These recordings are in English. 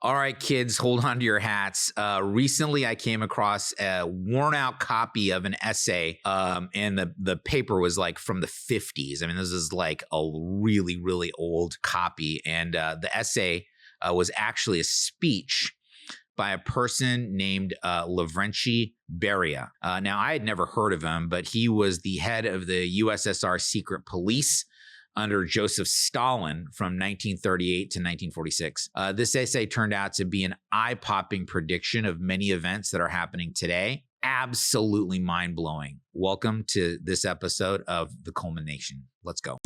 All right, kids, hold on to your hats. Recently, I came across a worn out copy of an essay, and the paper was like from the 50s. I mean, this is like a really, really old copy. And the essay was actually a speech by a person named Lavrentiy Beria. Now, I had never heard of him, but he was the head of the USSR secret police under Joseph Stalin from 1938 to 1946. This essay turned out to be an eye-popping prediction of many events that are happening today. Absolutely mind-blowing. Welcome to this episode of the Coleman Nation. Let's go.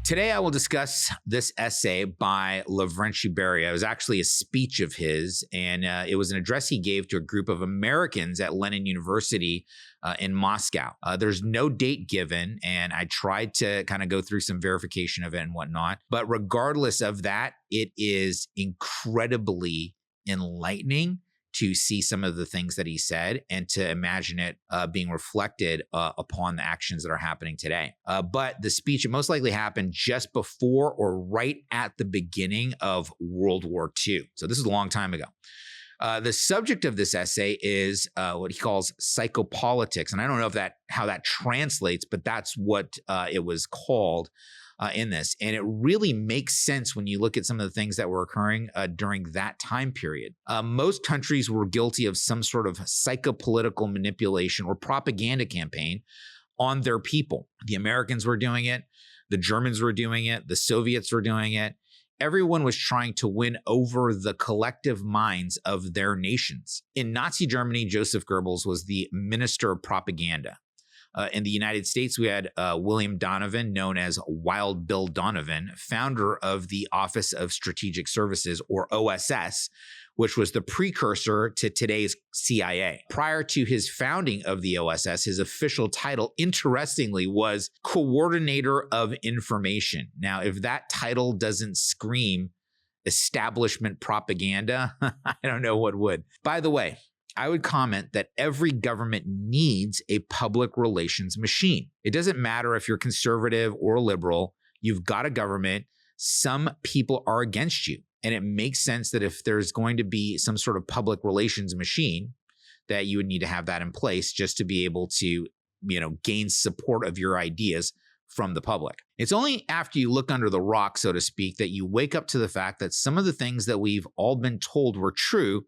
Today, I will discuss this essay by Lavrentiy Beria. It was actually a speech of his, and it was an address he gave to a group of Americans at Lenin University in Moscow. There's no date given, and I tried to kind of go through some verification of it and whatnot. But regardless of that, it is incredibly enlightening to see some of the things that he said and to imagine it being reflected upon the actions that are happening today. But the speech, it most likely happened just before or right at the beginning of World War II. So this is a long time ago. The subject of this essay is what he calls psychopolitics. And I don't know how that translates, but that's what it was called in this. And it really makes sense when you look at some of the things that were occurring during that time period. Most countries were guilty of some sort of psychopolitical manipulation or propaganda campaign on their people. The Americans were doing it. The Germans were doing it. The Soviets were doing it. Everyone was trying to win over the collective minds of their nations. In Nazi Germany, Joseph Goebbels was the minister of propaganda. In the United States, we had William Donovan, known as Wild Bill Donovan, founder of the Office of Strategic Services, or OSS, which was the precursor to today's CIA. Prior to his founding of the OSS, his official title, interestingly, was Coordinator of Information. Now, if that title doesn't scream establishment propaganda, I don't know what would. By the way, I would comment that every government needs a public relations machine. It doesn't matter if you're conservative or liberal, you've got a government, some people are against you. And it makes sense that if there's going to be some sort of public relations machine, that you would need to have that in place just to be able to, gain support of your ideas from the public. It's only after you look under the rock, so to speak, that you wake up to the fact that some of the things that we've all been told were true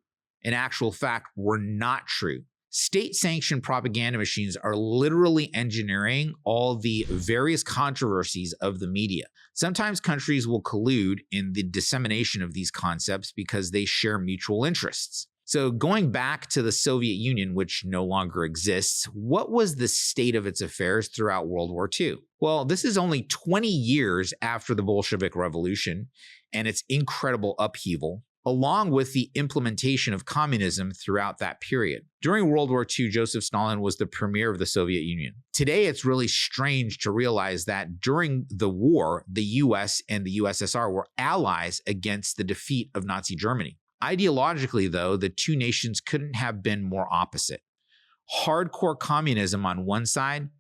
in actual fact were not true. State-sanctioned propaganda machines are literally engineering all the various controversies of the media. Sometimes countries will collude in the dissemination of these concepts because they share mutual interests. So going back to the Soviet Union, which no longer exists, what was the state of its affairs throughout World War II? Well, this is only 20 years after the Bolshevik Revolution and its incredible upheaval, along with the implementation of communism throughout that period. During World War II, Joseph Stalin was the premier of the Soviet Union. Today, it's really strange to realize that during the war, the US and the USSR were allies against the defeat of Nazi Germany. Ideologically, though, the two nations couldn't have been more opposite. Hardcore communism on one side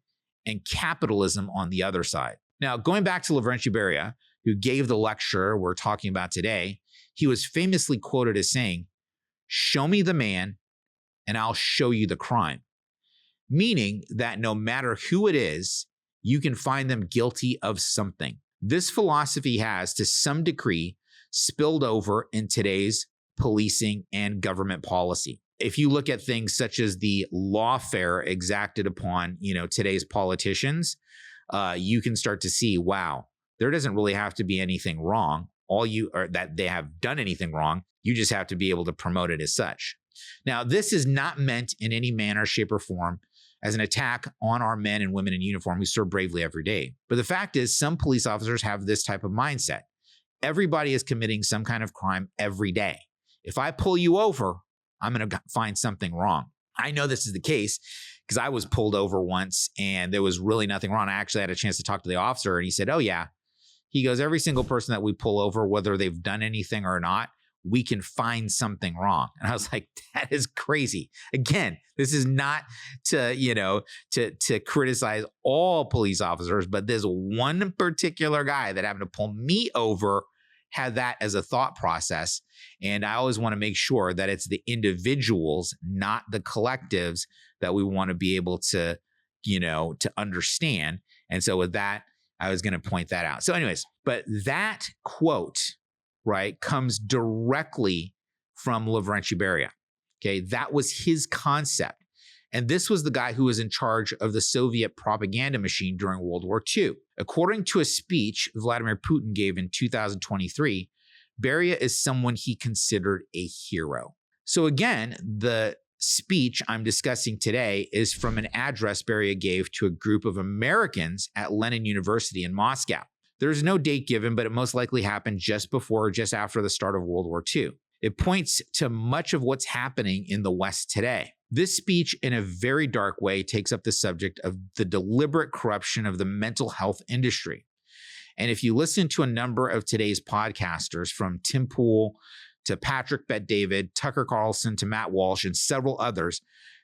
and capitalism on the other side. Now, going back to Lavrentiy Beria, who gave the lecture we're talking about today, he was famously quoted as saying, "Show me the man and I'll show you the crime." Meaning that no matter who it is, you can find them guilty of something. This philosophy has, to some degree, spilled over in today's policing and government policy. If you look at things such as the lawfare exacted upon, today's politicians, you can start to see, wow, there doesn't really have to be anything wrong. That they have done anything wrong. You just have to be able to promote it as such. Now, this is not meant in any manner, shape, or form as an attack on our men and women in uniform who serve bravely every day. But the fact is, some police officers have this type of mindset. Everybody is committing some kind of crime every day. If I pull you over, I'm going to find something wrong. I know this is the case because I was pulled over once and there was really nothing wrong. I actually had a chance to talk to the officer and he said, "Oh yeah." He goes, "Every single person that we pull over, whether they've done anything or not, we can find something wrong. And I was like, that is crazy. Again, this is not to, to criticize all police officers, but this one particular guy that happened to pull me over had that as a thought process. And I always want to make sure that it's the individuals, not the collectives, that we want to be able to, to understand. And so with that, I was going to point that out. So anyways, but that quote, right, comes directly from Lavrentiy Beria. Okay, that was his concept. And this was the guy who was in charge of the Soviet propaganda machine during World War II. According to a speech Vladimir Putin gave in 2023, Beria is someone he considered a hero. So again, the speech I'm discussing today is from an address Beria gave to a group of Americans at Lenin University in Moscow. There's no date given, but it most likely happened just before or just after the start of World War II. It points to much of what's happening in the West today. This speech, in a very dark way, takes up the subject of the deliberate corruption of the mental health industry. And if you listen to a number of today's podcasters, from Tim Pool to Patrick Bet-David, Tucker Carlson to Matt Walsh, and several others,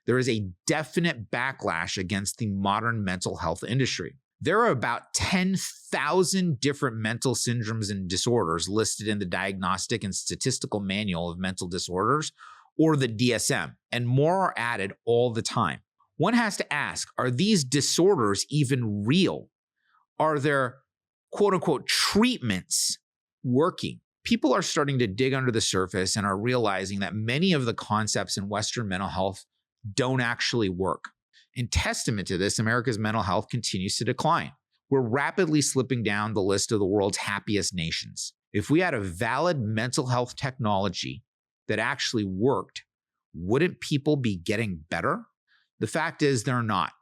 there is a definite backlash against the modern mental health industry. There are about 10,000 different mental syndromes and disorders listed in the Diagnostic and Statistical Manual of Mental Disorders, or the DSM, and more are added all the time. One has to ask, are these disorders even real? Are there quote-unquote treatments working? People are starting to dig under the surface and are realizing that many of the concepts in Western mental health don't actually work. In testament to this, America's mental health continues to decline. We're rapidly slipping down the list of the world's happiest nations. If we had a valid mental health technology that actually worked, wouldn't people be getting better? The fact is, they're not.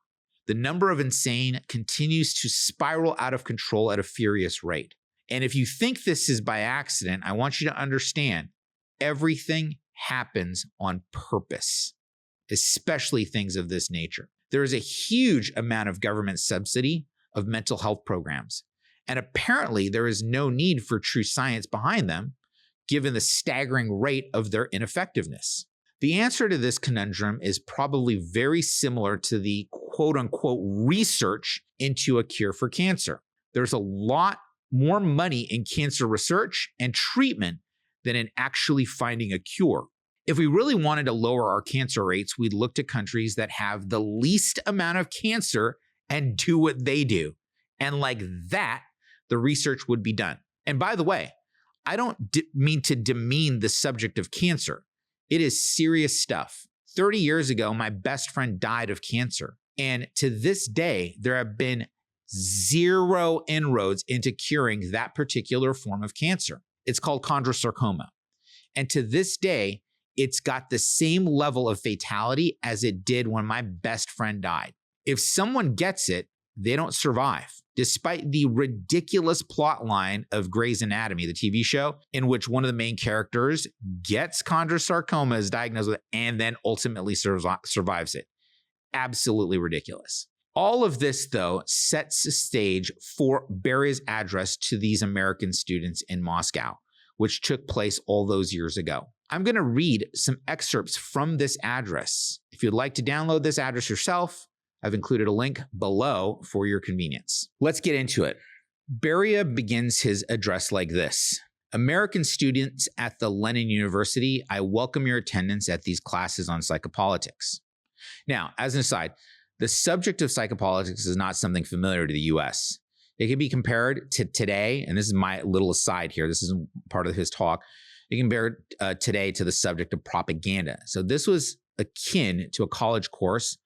The number of insane continues to spiral out of control at a furious rate. And if you think this is by accident, I want you to understand everything happens on purpose, especially things of this nature. There is a huge amount of government subsidy of mental health programs, and apparently there is no need for true science behind them, given the staggering rate of their ineffectiveness. The answer to this conundrum is probably very similar to the quote-unquote research into a cure for cancer. There's a lot more money in cancer research and treatment than in actually finding a cure. If we really wanted to lower our cancer rates, we'd look to countries that have the least amount of cancer and do what they do. And like that, the research would be done. And by the way, I don't mean to demean the subject of cancer. It is serious stuff. 30 years ago, my best friend died of cancer. And to this day, there have been zero inroads into curing that particular form of cancer. It's called chondrosarcoma. And to this day, it's got the same level of fatality as it did when my best friend died. If someone gets it, they don't survive, despite the ridiculous plot line of Grey's Anatomy, the TV show, in which one of the main characters gets chondrosarcoma, is diagnosed with it, and then ultimately survives it. Absolutely ridiculous. All of this, though, sets the stage for Beria's address to these American students in Moscow, which took place all those years ago. I'm going to read some excerpts from this address. If you'd like to download this address yourself, I've included a link below for your convenience. Let's get into it. Beria begins his address like this. American students at the Lenin University, I welcome your attendance at these classes on psychopolitics. Now, as an aside, the subject of psychopolitics is not something familiar to the US. It can be compared to today, and this is my little aside here, this isn't part of his talk. It can compare today to the subject of propaganda. So this was akin to a college course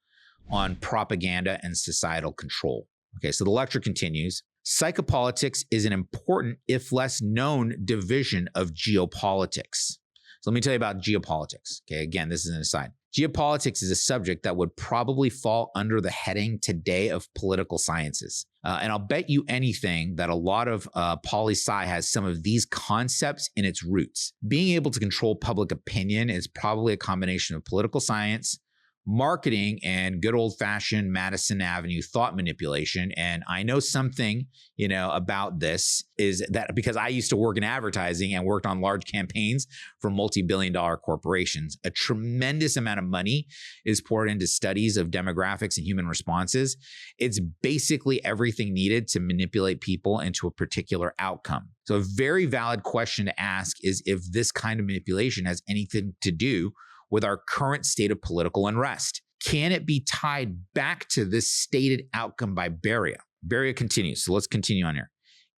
on propaganda and societal control. Okay, so the lecture continues. Psychopolitics is an important, if less known, division of geopolitics. So let me tell you about geopolitics. Okay, again, this is an aside. Geopolitics is a subject that would probably fall under the heading today of political sciences. And I'll bet you anything that a lot of poli-sci has some of these concepts in its roots. Being able to control public opinion is probably a combination of political science, marketing and good old-fashioned Madison Avenue thought manipulation. And I know something, about this is that because I used to work in advertising and worked on large campaigns for multi-billion-dollar corporations, a tremendous amount of money is poured into studies of demographics and human responses. It's basically everything needed to manipulate people into a particular outcome. So a very valid question to ask is if this kind of manipulation has anything to do with our current state of political unrest. Can it be tied back to this stated outcome by Beria? Beria continues, so let's continue on here.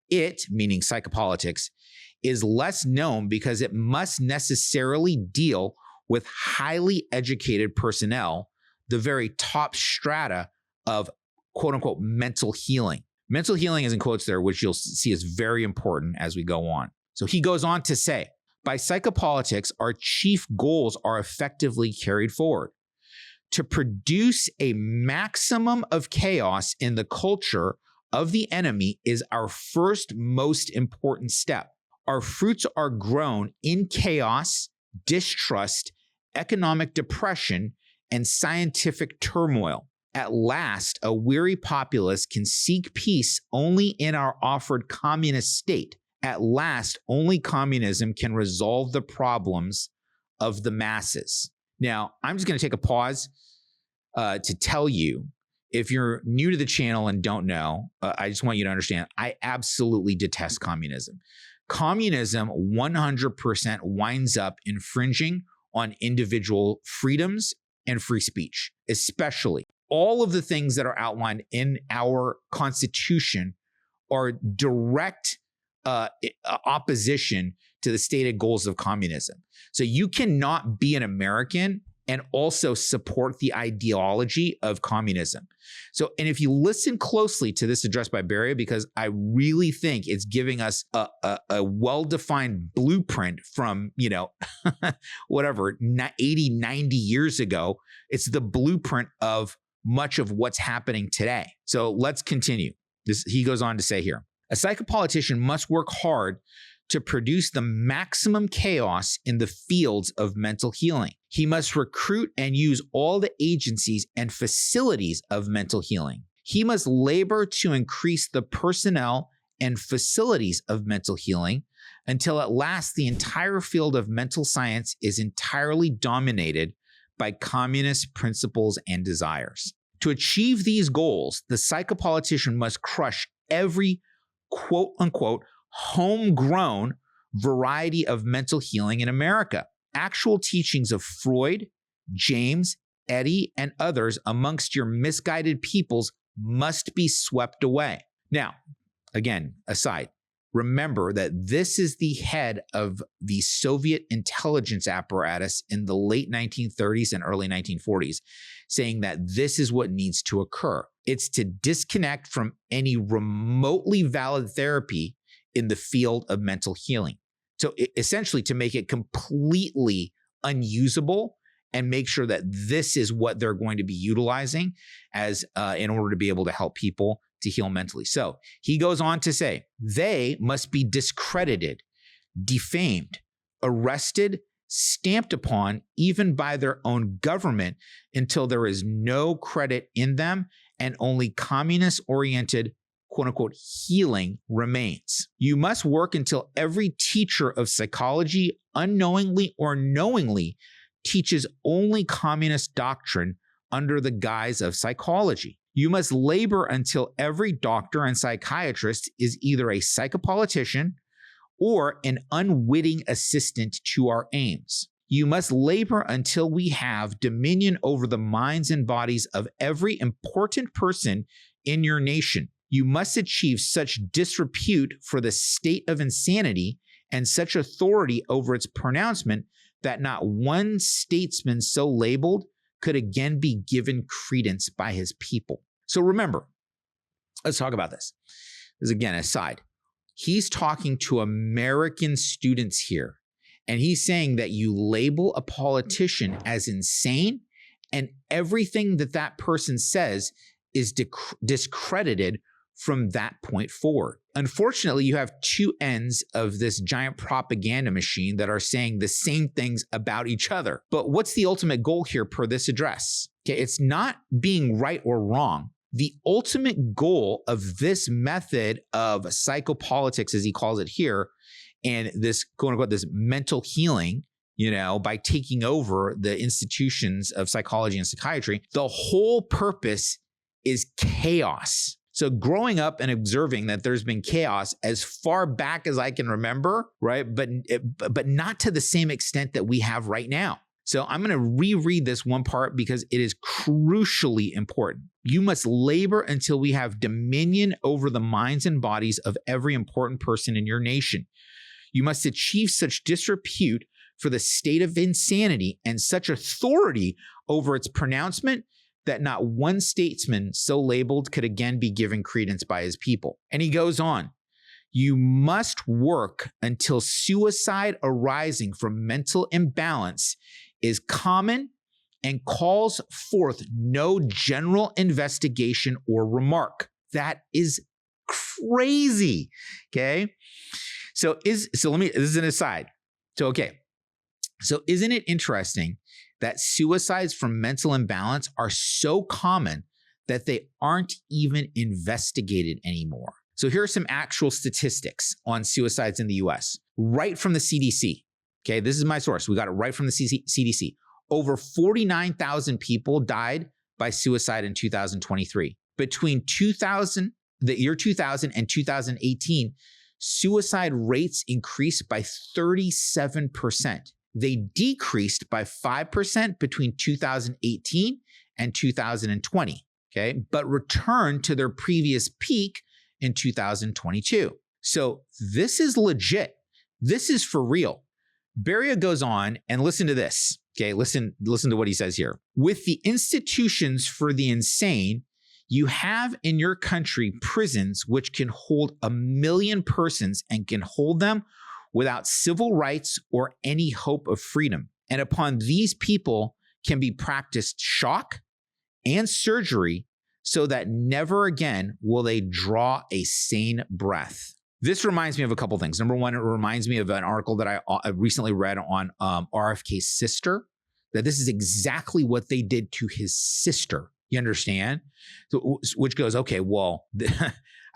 It, meaning psychopolitics, is less known because it must necessarily deal with highly educated personnel, the very top strata of quote unquote mental healing. Mental healing is in quotes there, which you'll see is very important as we go on. So he goes on to say, by psychopolitics, our chief goals are effectively carried forward. To produce a maximum of chaos in the culture of the enemy is our first most important step. Our fruits are grown in chaos, distrust, economic depression, and scientific turmoil. At last, a weary populace can seek peace only in our offered communist state. At last, only communism can resolve the problems of the masses. Now, I'm just going to take a pause to tell you, if you're new to the channel and don't know, I just want you to understand, I absolutely detest communism. Communism 100% winds up infringing on individual freedoms and free speech, especially. All of the things that are outlined in our Constitution are direct opposition to the stated goals of communism. So you cannot be an American and also support the ideology of communism. So, and if you listen closely to this address by Beria, because I really think it's giving us a well-defined blueprint from, whatever, 80, 90 years ago, it's the blueprint of much of what's happening today. So let's continue. He goes on to say here, a psychopolitician must work hard to produce the maximum chaos in the fields of mental healing. He must recruit and use all the agencies and facilities of mental healing. He must labor to increase the personnel and facilities of mental healing until at last the entire field of mental science is entirely dominated by communist principles and desires. To achieve these goals, the psychopolitician must crush every quote unquote homegrown variety of mental healing in America. Actual teachings of Freud, James, Eddy, and others amongst your misguided peoples must be swept away. Now, again, aside, remember that this is the head of the Soviet intelligence apparatus in the late 1930s and early 1940s, saying that this is what needs to occur. It's to disconnect from any remotely valid therapy in the field of mental healing. So essentially to make it completely unusable and make sure that this is what they're going to be utilizing as in order to be able to help people to heal mentally. So he goes on to say, they must be discredited, defamed, arrested, stamped upon, even by their own government, until there is no credit in them and only communist-oriented quote unquote healing remains. You must work until every teacher of psychology, unknowingly or knowingly, teaches only communist doctrine under the guise of psychology. You must labor until every doctor and psychiatrist is either a psychopolitician or an unwitting assistant to our aims. You must labor until we have dominion over the minds and bodies of every important person in your nation. You must achieve such disrepute for the state of insanity and such authority over its pronouncement that not one statesman so labeled could again be given credence by his people. So remember, let's talk about this. This is again aside. He's talking to American students here, and he's saying that you label a politician as insane, and everything that that person says is discredited from that point forward. Unfortunately, you have two ends of this giant propaganda machine that are saying the same things about each other. But what's the ultimate goal here per this address? Okay, it's not being right or wrong. The ultimate goal of this method of psychopolitics, as he calls it here, and this quote unquote, this mental healing, by taking over the institutions of psychology and psychiatry, the whole purpose is chaos. So growing up and observing that there's been chaos as far back as I can remember, right? But not to the same extent that we have right now. So I'm going to reread this one part because it is crucially important. You must labor until we have dominion over the minds and bodies of every important person in your nation. You must achieve such disrepute for the state of insanity and such authority over its pronouncement that not one statesman so labeled could again be given credence by his people. And he goes on, you must work until suicide arising from mental imbalance is common and calls forth no general investigation or remark. That is crazy, okay? This is an aside. So isn't it interesting that suicides from mental imbalance are so common that they aren't even investigated anymore? So here are some actual statistics on suicides in the US, right from the CDC. Okay, this is my source. We got it right from the CDC. Over 49,000 people died by suicide in 2023. Between the year 2000 and 2018, suicide rates increased by 37%. They decreased by 5% between 2018 and 2020, okay, but returned to their previous peak in 2022. So this is legit. This is for real. Beria goes on, and listen to this, okay? Listen to what he says here. With the institutions for the insane, you have in your country prisons which can hold 1 million persons and can hold them without civil rights or any hope of freedom. And upon these people can be practiced shock and surgery so that never again will they draw a sane breath. This reminds me of a couple things. Number one, it reminds me of an article that I recently read on RFK's sister, that this is exactly what they did to his sister. You understand? So, which goes, okay, well,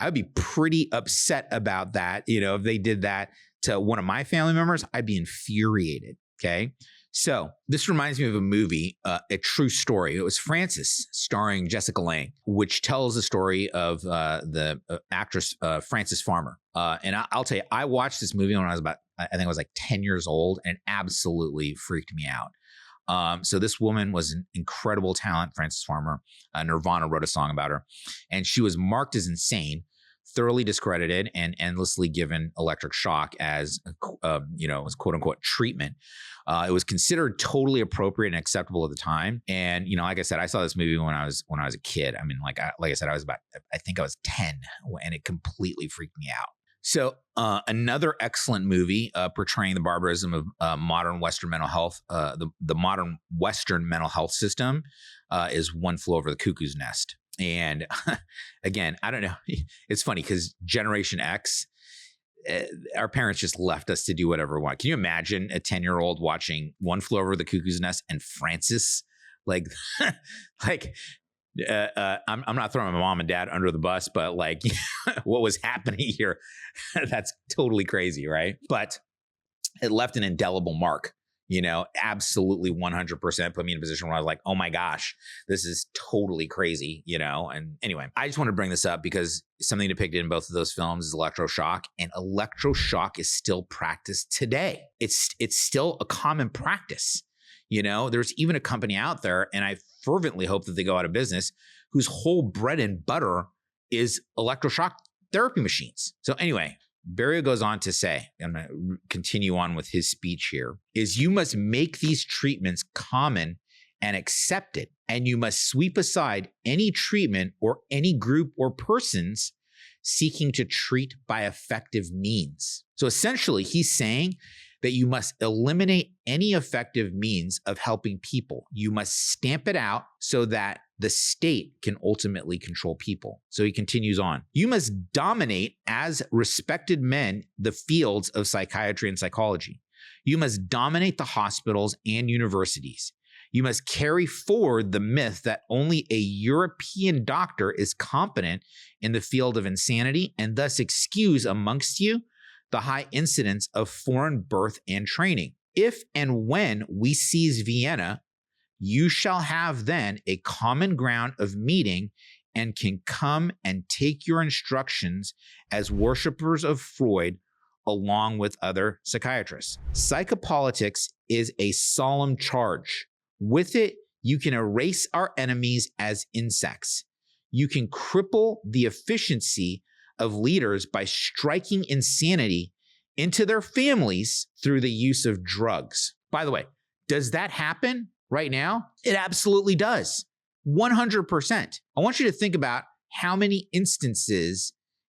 I would be pretty upset about that. If they did that to one of my family members, I'd be infuriated. Okay. So this reminds me of a movie, A True Story. It was Frances, starring Jessica Lange, which tells the story of the actress Frances Farmer. And I'll tell you, I watched this movie when I was I think I was like 10 years old, and it absolutely freaked me out. So this woman was an incredible talent, Frances Farmer. Nirvana wrote a song about her, and she was marked as insane, thoroughly discredited, and endlessly given electric shock as, as quote unquote treatment. It was considered totally appropriate and acceptable at the time. And, like I said, I saw this movie when I was a kid. I mean, like I said, I think I was 10, and it completely freaked me out. So another excellent movie portraying the barbarism of modern Western mental health, the modern Western mental health system is One Flew Over the Cuckoo's Nest. And again, I don't know. It's funny because Generation X, our parents just left us to do whatever we want. Can you imagine a 10-year-old watching One Flew Over the Cuckoo's Nest and Frances? I'm not throwing my mom and dad under the bus, but like what was happening here, that's totally crazy, right? But it left an indelible mark. Absolutely 100% put me in a position where I was like, oh my gosh, this is totally crazy, And anyway, I just want to bring this up because something depicted in both of those films is electroshock, and electroshock is still practiced today. It's still a common practice. There's even a company out there, and I fervently hope that they go out of business, whose whole bread and butter is electroshock therapy machines. So anyway, Beria goes on to say, I'm going to continue on with his speech here, is you must make these treatments common and accepted, and you must sweep aside any treatment or any group or persons seeking to treat by effective means. So essentially, he's saying that you must eliminate any effective means of helping people. You must stamp it out so that the state can ultimately control people. So he continues on. You must dominate as respected men the fields of psychiatry and psychology. You must dominate the hospitals and universities. You must carry forward the myth that only a European doctor is competent in the field of insanity and thus excuse amongst you the high incidence of foreign birth and training. If and when we seize Vienna, you shall have then a common ground of meeting and can come and take your instructions as worshippers of Freud along with other psychiatrists. Psychopolitics is a solemn charge. With it, you can erase our enemies as insects. You can cripple the efficiency of leaders by striking insanity into their families through the use of drugs. By the way, does that happen right now? It absolutely does. 100%. I want you to think about how many instances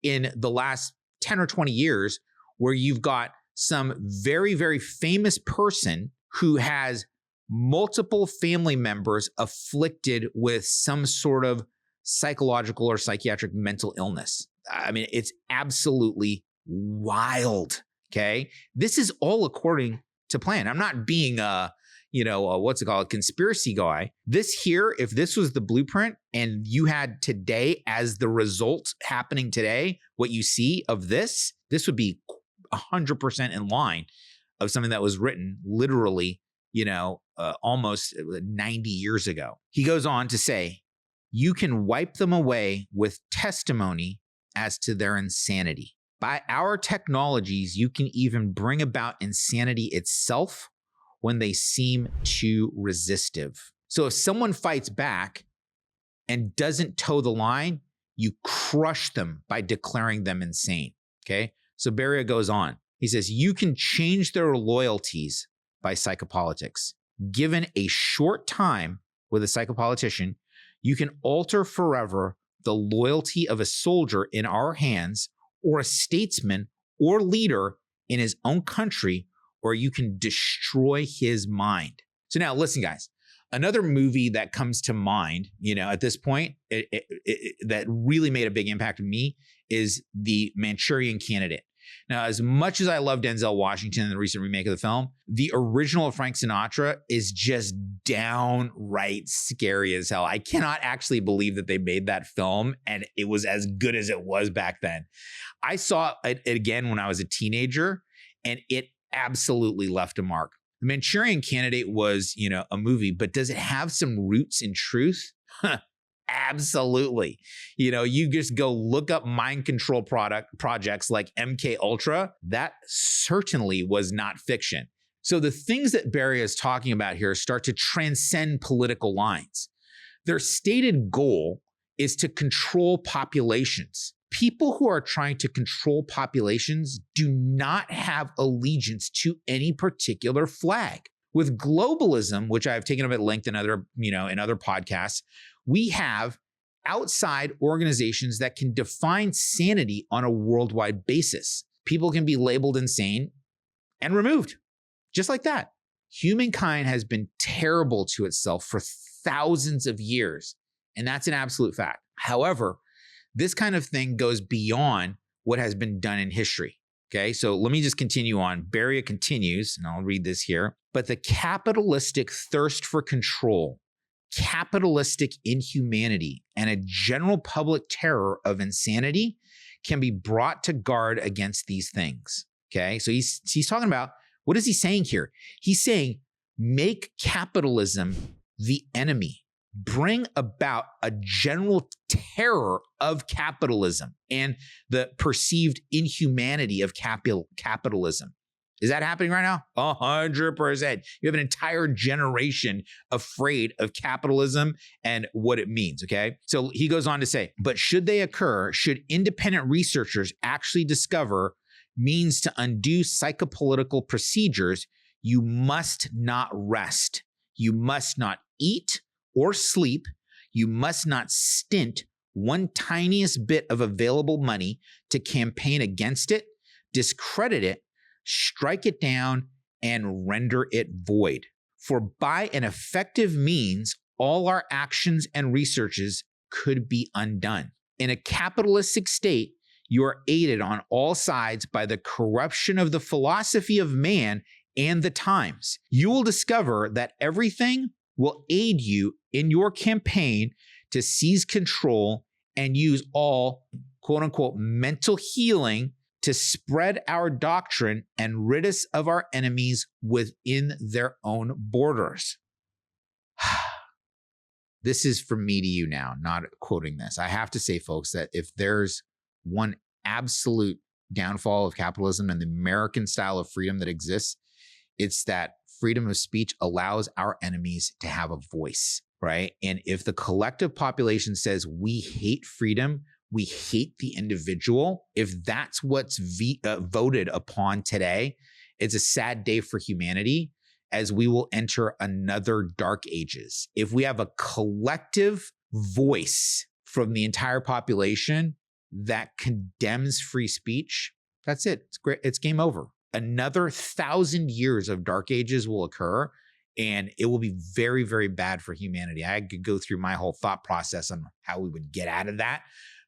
in the last 10 or 20 years where you've got some very, very famous person who has multiple family members afflicted with some sort of psychological or psychiatric mental illness. I mean, it's absolutely wild, okay? This is all according to plan. I'm not being a conspiracy guy. This here, if this was the blueprint and you had today as the result happening today, what you see of this would be 100% in line of something that was written literally, almost 90 years ago. He goes on to say, you can wipe them away with testimony as to their insanity. By our technologies, you can even bring about insanity itself when they seem too resistive. So if someone fights back and doesn't toe the line, you crush them by declaring them insane, okay? So Beria goes on. He says, you can change their loyalties by psychopolitics. Given a short time with a psychopolitician, you can alter forever the loyalty of a soldier in our hands or a statesman or leader in his own country, or you can destroy his mind. So now listen, guys, another movie that comes to mind, at this point, that really made a big impact on me is The Manchurian Candidate. Now, as much as I love Denzel Washington in the recent remake of the film, the original of Frank Sinatra is just downright scary as hell. I cannot actually believe that they made that film and it was as good as it was back then. I saw it again when I was a teenager and it absolutely left a mark. The Manchurian Candidate was, a movie, but does it have some roots in truth? Absolutely. You just go look up mind control projects like MK Ultra. That certainly was not fiction. So the things that Beria is talking about here start to transcend political lines. Their stated goal is to control populations. People who are trying to control populations do not have allegiance to any particular flag. With globalism, which I've taken up at length in other podcasts, we have outside organizations that can define sanity on a worldwide basis. People can be labeled insane and removed, just like that. Humankind has been terrible to itself for thousands of years, and that's an absolute fact. However, this kind of thing goes beyond what has been done in history. Okay, so let me just continue on. Beria continues, and I'll read this here. But the capitalistic thirst for control, capitalistic inhumanity, and a general public terror of insanity can be brought to guard against these things. Okay, so he's talking about, what is he saying here? He's saying, make capitalism the enemy. Bring about a general terror of capitalism and the perceived inhumanity of capitalism. Is that happening right now? 100%. You have an entire generation afraid of capitalism and what it means, okay? So he goes on to say, but should they occur, should independent researchers actually discover means to undo psychopolitical procedures, you must not rest. You must not eat or sleep. You must not stint one tiniest bit of available money to campaign against it, discredit it, strike it down, and render it void. For by an effective means, all our actions and researches could be undone. In a capitalistic state, you are aided on all sides by the corruption of the philosophy of man and the times. You will discover that everything will aid you in your campaign to seize control and use all, quote unquote, mental healing to spread our doctrine and rid us of our enemies within their own borders. This is from me to you now, not quoting this. I have to say, folks, that if there's one absolute downfall of capitalism and the American style of freedom that exists, it's that freedom of speech allows our enemies to have a voice, right? And if the collective population says we hate freedom, we hate the individual, if that's what's voted upon today, it's a sad day for humanity, as we will enter another dark ages. If we have a collective voice from the entire population that condemns free speech, that's it. It's great. It's game over. Another 1,000 years of dark ages will occur, and it will be very, very bad for humanity. I could go through my whole thought process on how we would get out of that.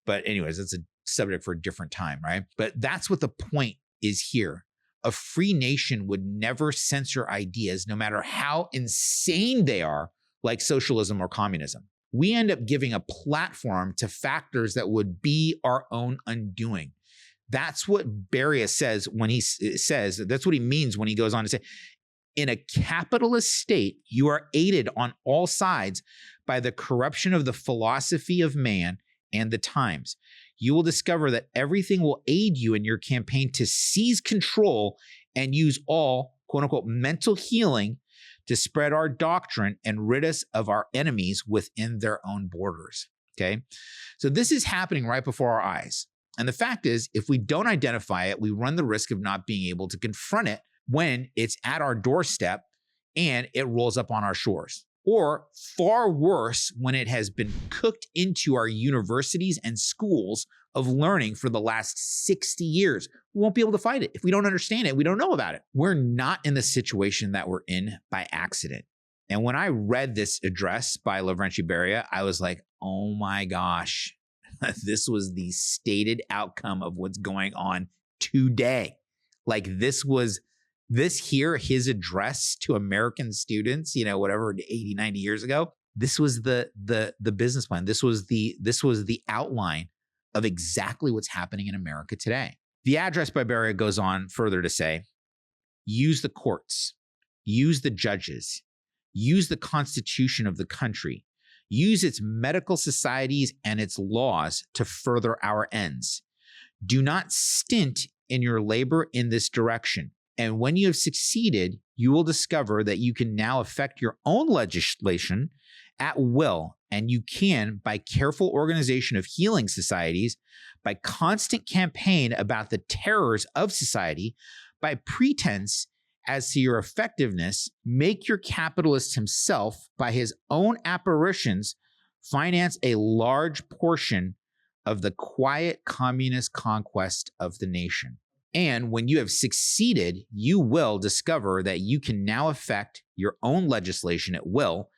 But anyways, it's a subject for a different time, right? But that's what the point is here. A free nation would never censor ideas, no matter how insane they are, like socialism or communism. We end up giving a platform to factors that would be our own undoing. That's what Beria says when he says, that's what he means when he goes on to say, in a capitalist state, you are aided on all sides by the corruption of the philosophy of man and the times. You will discover that everything will aid you in your campaign to seize control and use all, quote unquote, mental healing to spread our doctrine and rid us of our enemies within their own borders. Okay. So this is happening right before our eyes. And the fact is, if we don't identify it, we run the risk of not being able to confront it when it's at our doorstep and it rolls up on our shores. Or far worse, when it has been cooked into our universities and schools of learning for the last 60 years. We won't be able to fight it. If we don't understand it, we don't know about it. We're not in the situation that we're in by accident. And when I read this address by Lavrentiy Beria, I was like, oh my gosh, this was the stated outcome of what's going on today. Like this here, his address to American students, whatever, 80, 90 years ago, this was the business plan. This was the outline of exactly what's happening in America today. The address by Beria goes on further to say, use the courts, use the judges, use the constitution of the country, use its medical societies and its laws to further our ends. Do not stint in your labor in this direction. And when you have succeeded, you will discover that you can now affect your own legislation at will, and you can, by careful organization of healing societies, by constant campaign about the terrors of society, by pretense as to your effectiveness, make your capitalist himself, by his own apparitions, finance a large portion of the quiet communist conquest of the nation. And when you have succeeded, you will discover that you can now affect your own legislation at will,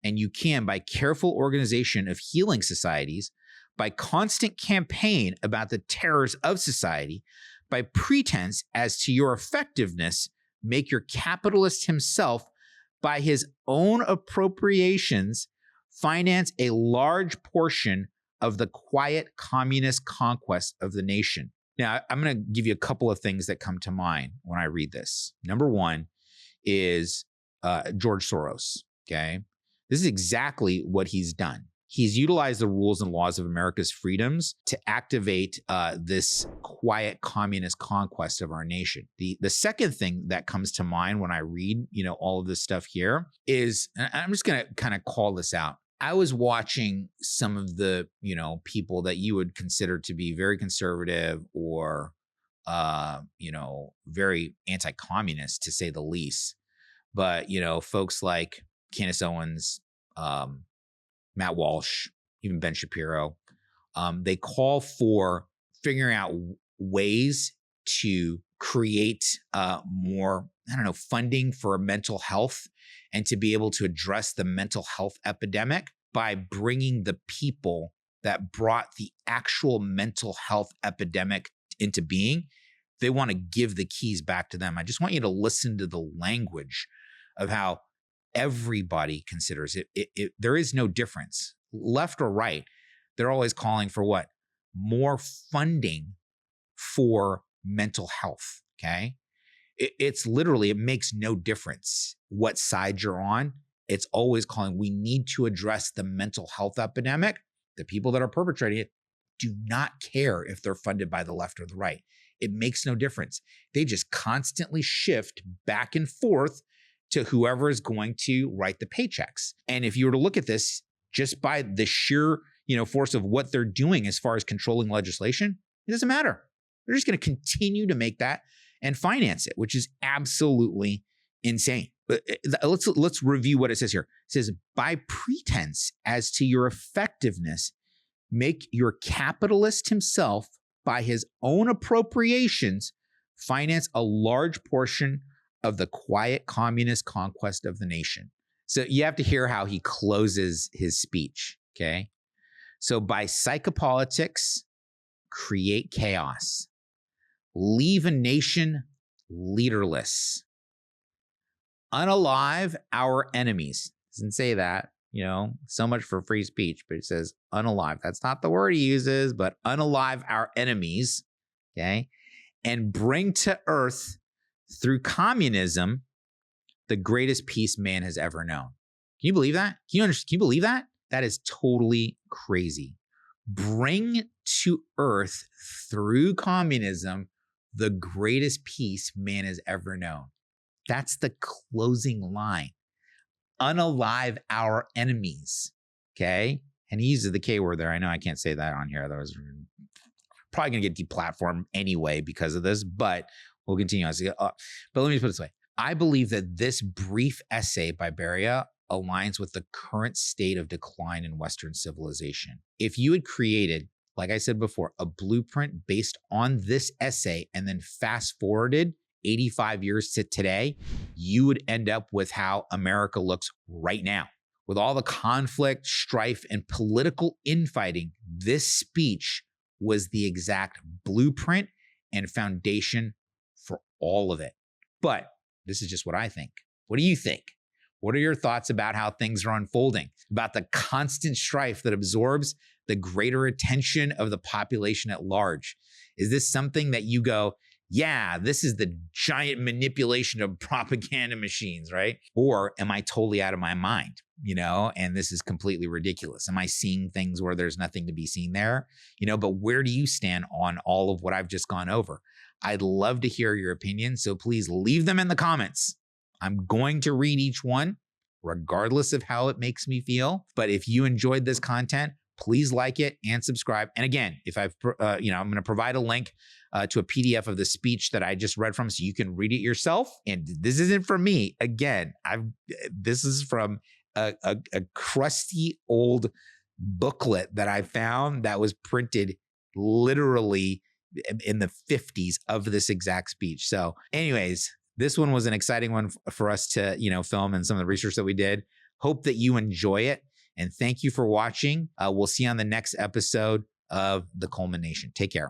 and you can, by careful organization of healing societies, by constant campaign about the terrors of society, by pretense as to your effectiveness, make your capitalist himself, by his own appropriations, finance a large portion of the quiet communist conquest of the nation. Now, I'm going to give you a couple of things that come to mind when I read this. Number one is George Soros, okay? This is exactly what he's done. He's utilized the rules and laws of America's freedoms to activate this quiet communist conquest of our nation. The second thing that comes to mind when I read, all of this stuff here is, and I'm just going to kind of call this out. I was watching some of the, people that you would consider to be very conservative or, very anti-communist, to say the least. But, folks like Candace Owens, Matt Walsh, even Ben Shapiro, they call for figuring out ways to create more funding for mental health and to be able to address the mental health epidemic by bringing the people that brought the actual mental health epidemic into being. They want to give the keys back to them. I just want you to listen to the language of how everybody considers it. There is no difference, left or right. They're always calling for what? More funding for mental health, okay? It's literally, it makes no difference what side you're on. It's always calling, we need to address the mental health epidemic. The people that are perpetrating it do not care if they're funded by the left or the right. It makes no difference. They just constantly shift back and forth to whoever is going to write the paychecks. And if you were to look at this just by the sheer, force of what they're doing as far as controlling legislation, it doesn't matter. They're just going to continue to make that and finance it, which is absolutely insane. But let's review what it says here. It says, by pretense as to your effectiveness, make your capitalist himself by his own appropriations finance a large portion of the quiet communist conquest of the nation. So you have to hear how he closes his speech, okay? So by psychopolitics, create chaos. Leave a nation leaderless. Unalive our enemies. Doesn't say that, so much for free speech, but it says unalive. That's not the word he uses, but unalive our enemies, okay? And bring to earth through communism the greatest peace man has ever known. Can you believe that? Can you believe that? That is totally crazy. Bring to earth through communism the greatest peace man has ever known. That's the closing line. Unalive our enemies, okay? And he uses the K word there. I know I can't say that on here. Otherwise, we're probably going to get deplatformed anyway because of this, but we'll continue. But let me put it this way. I believe that this brief essay by Beria aligns with the current state of decline in Western civilization. If you had created, like I said before, a blueprint based on this essay and then fast forwarded 85 years to today, you would end up with how America looks right now. With all the conflict, strife, and political infighting, this speech was the exact blueprint and foundation for all of it. But this is just what I think. What do you think? What are your thoughts about how things are unfolding, about the constant strife that absorbs the greater attention of the population at large? Is this something that you go, yeah, this is the giant manipulation of propaganda machines, right? Or am I totally out of my mind, and this is completely ridiculous? Am I seeing things where there's nothing to be seen there? But where do you stand on all of what I've just gone over? I'd love to hear your opinion, so please leave them in the comments. I'm going to read each one, regardless of how it makes me feel. But if you enjoyed this content, please like it and subscribe. And again, if I'm going to provide a link to a PDF of the speech that I just read from, so you can read it yourself. And this isn't from me. Again, this is from a crusty old booklet that I found that was printed literally in the 50s of this exact speech. So anyways, this one was an exciting one for us to, film, and some of the research that we did. Hope that you enjoy it. And thank you for watching. We'll see you on the next episode of the Coleman Nation. Take care.